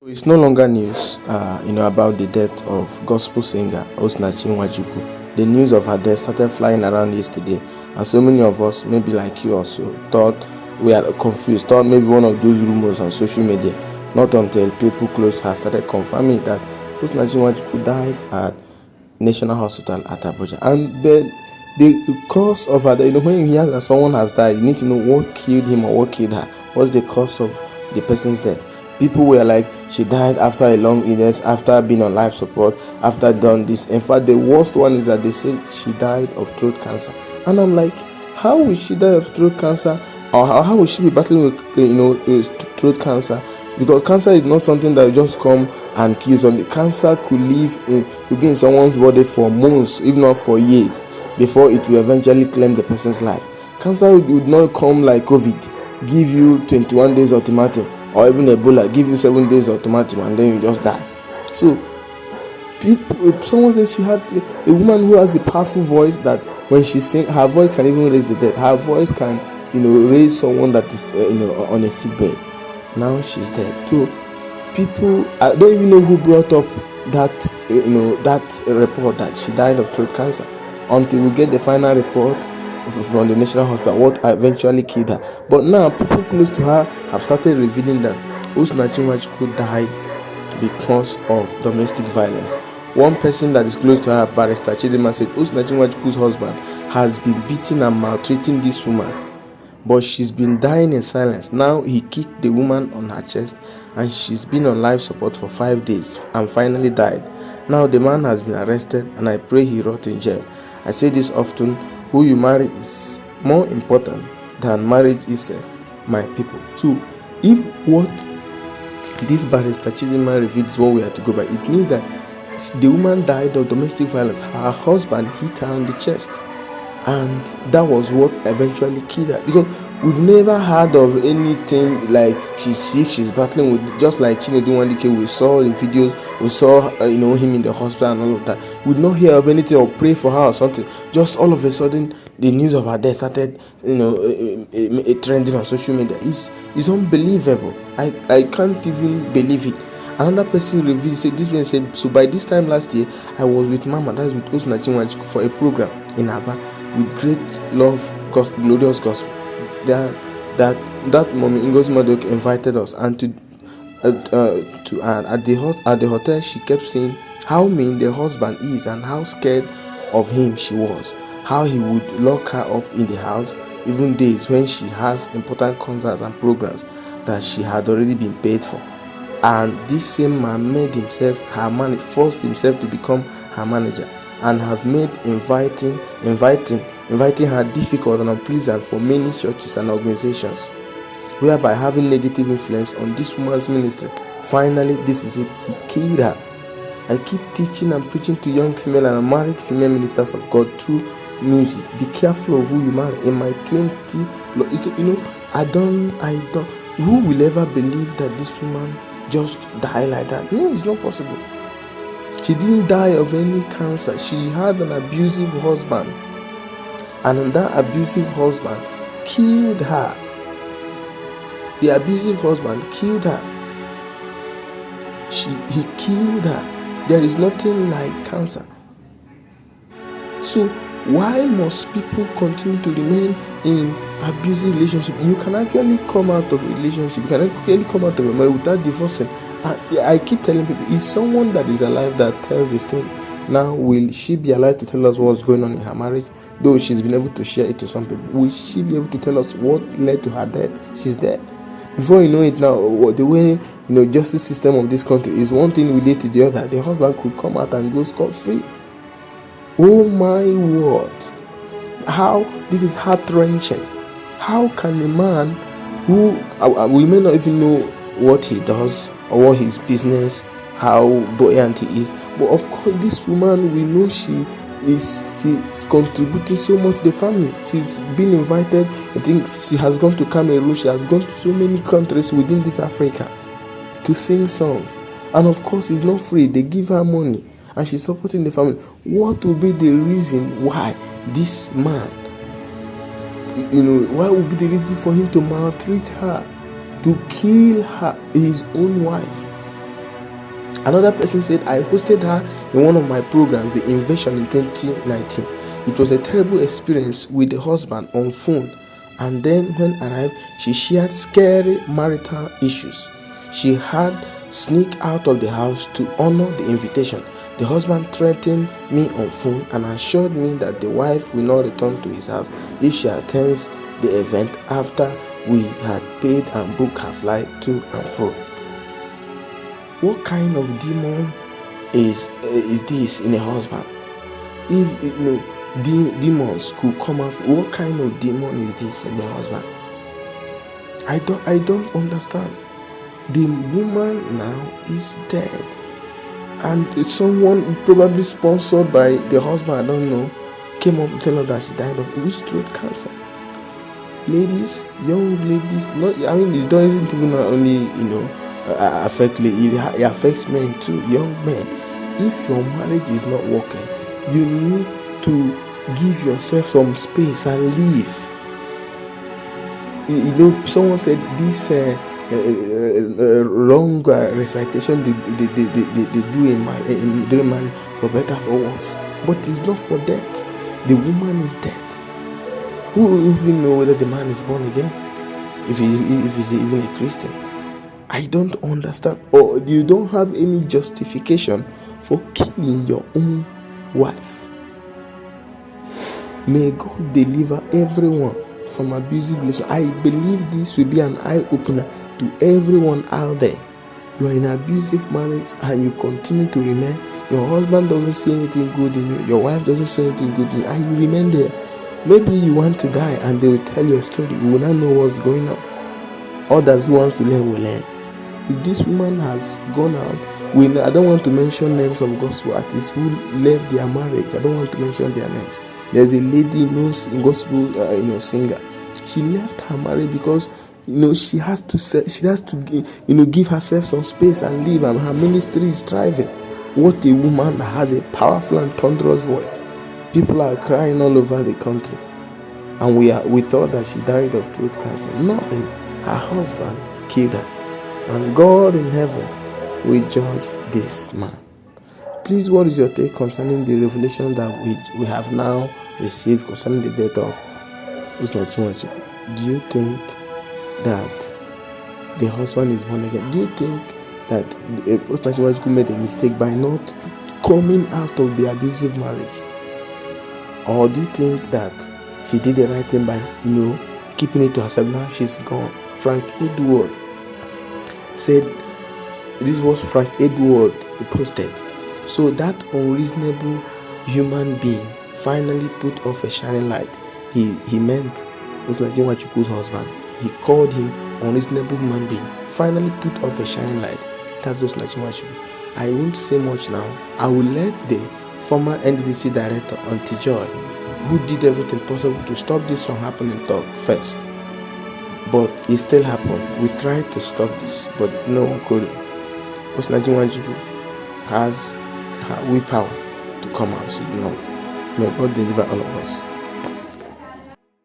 It's no longer news, about the death of gospel singer Osinachi Nwachukwu. The news of her death started flying around yesterday, and so many of us, maybe like you also, thought we are confused, thought maybe one of those rumors on social media. Not until people close her started confirming that Osinachi Nwachukwu died at National Hospital at Abuja. And the cause of her, when you hear that someone has died, you need to know what killed him or what killed her. What's the cause of the person's death? People were like, she died after a long illness, after being on life support, after done this. In fact, the worst one is that they say she died of throat cancer. And I'm like, how will she die of throat cancer? Or how will she be battling with throat cancer? Because cancer is not something that will just come and kill somebody. Cancer could be in someone's body for months, if not for years, before it will eventually claim the person's life. Cancer would not come like COVID, give you 21 days ultimatum, or even Ebola, give you 7 days ultimatum, and then you just die. So, if someone says she had a woman who has a powerful voice that when she sings, her voice can even raise the dead. Her voice can, raise someone that is, on a sick bed. Now she's dead. So people, I don't even know who brought up that report that she died of throat cancer until we get the final report from the National Hospital, what eventually killed her. But now people close to her have started revealing that Osinachi Nwachukwu died because of domestic violence. One person that is close to her, Barrister Chidima, said Osinachi Nwachukwu's husband has been beating and maltreating this woman, but she's been dying in silence. Now he kicked the woman on her chest and she's been on life support for 5 days and finally died. Now the man has been arrested and I pray he rot in jail. I say this often, who you marry is more important than marriage itself, my people. So if what this Barrister Chidima revealed is what we are to go by, it means that the woman died of domestic violence. Her husband hit her on the chest, and that was what eventually killed her. Because we've never heard of anything like she's sick, she's battling with, just like Chinedu Wandike. We saw the videos, we saw him in the hospital and all of that. We did not hear of anything or pray for her or something. Just all of a sudden, the news of her death started, trending on social media. It's unbelievable. I can't even believe it. Another person revealed, this man said, so by this time last year, I was with Mama, that's with Osinachi Nwachukwu, for a program in Aba with great love, glorious gospel. That mommy Ngozi Madok invited us, and at the hotel she kept saying how mean the husband is and how scared of him she was, how he would lock her up in the house even days when she has important concerts and programs that she had already been paid for. And this same man made himself her manager, forced himself to become her manager, and have made inviting her difficult and unpleasant for many churches and organizations, whereby having negative influence on this woman's ministry. Finally, this is it, he killed her. I keep teaching and preaching to young female and married female ministers of God through music. Be careful of who you marry. In my 20, I don't. Who will ever believe that this woman just died like that? No, it's not possible. She didn't die of any cancer. She had an abusive husband, and that abusive husband killed her. The abusive husband killed her. He killed her. There is nothing like cancer. So why must people continue to remain in abusive relationship? You can actually come out of a relationship, you can actually come out of a marriage without divorcing. I keep telling people, if someone that is alive that tells the story, now will she be alive to tell us what's going on in her marriage? Though she's been able to share it to some people, will she be able to tell us what led to her death? She's dead. Before you know it now, the way justice system of this country is, one thing related to the other. The husband could come out and go scot-free. Oh my word! How this is heart-wrenching. How can a man who we may not even know what he does or what his business, how buoyant he is, but of course this woman, we know she's contributing so much to the family. She's been invited. I think she has gone to Cameroon. She has gone to so many countries within this Africa to sing songs, and of course it's not free. They give her money and she's supporting the family. What will be the reason why this man, what would be the reason for him to maltreat her, to kill her, his own wife? Another person said, I hosted her in one of my programs, The Invasion, in 2019. It was a terrible experience with the husband on phone, and then when arrived, she shared scary marital issues. She had sneaked out of the house to honor the invitation. The husband threatened me on phone and assured me that the wife will not return to his house if she attends the event after we had paid and booked her flight to and fro. What kind of demon is this in a husband? If demons could come out, what kind of demon is this in the husband? I don't understand. The woman now is dead, and someone probably sponsored by the husband, I don't know, came up to tell her that she died of which throat cancer. Ladies, young ladies, it doesn't even only affect ladies, it affects men too, young men. If your marriage is not working, you need to give yourself some space and leave. Someone said this wrong recitation they do during marriage, for better for worse, but it's not for death. The woman is dead. Who even know whether the man is born again? If he's even a Christian? I don't understand. Or you don't have any justification for killing your own wife. May God deliver everyone from abusive relations. I believe this will be an eye-opener to everyone out there. You are in an abusive marriage and you continue to remain. Your husband doesn't see anything good in you. Your wife doesn't see anything good in you, and you remain there. Maybe you want to die and they will tell your story. You will not know what's going on. Others who wants to learn will learn. If this woman has gone out, I don't want to mention names of gospel artists who left their marriage. I don't want to mention their names. There's a lady knows in gospel singer. She left her marriage because she has to give herself some space and leave, and her ministry is thriving. What a woman that has a powerful and thunderous voice. People are crying all over the country, and we thought that she died of throat cancer. Nothing. Her husband killed her, and God in heaven will judge this man. Please, what is your take concerning the revelation that we have now received concerning the death of Osinachi Nwachukwu? Do you think that the husband is born again? Do you think that Osinachi Nwachukwu made a mistake by not coming out of the abusive marriage? Or do you think that she did the right thing by, keeping it to herself? Now she's gone. Frank Edward said, this was Frank Edward posted. So that unreasonable human being finally put off a shining light. He meant Osinachi Nwachukwu's husband. He called him unreasonable human being. Finally put off a shining light. That's Osinachi Nwachukwu. I won't say much now. I will let the former NDDC director, Auntie Joy, who did everything possible to stop this from happening, talk first. But it still happened. We tried to stop this, but no one could. Osinachi Nwachukwu has willpower to come out. She belongs. May God deliver all of us.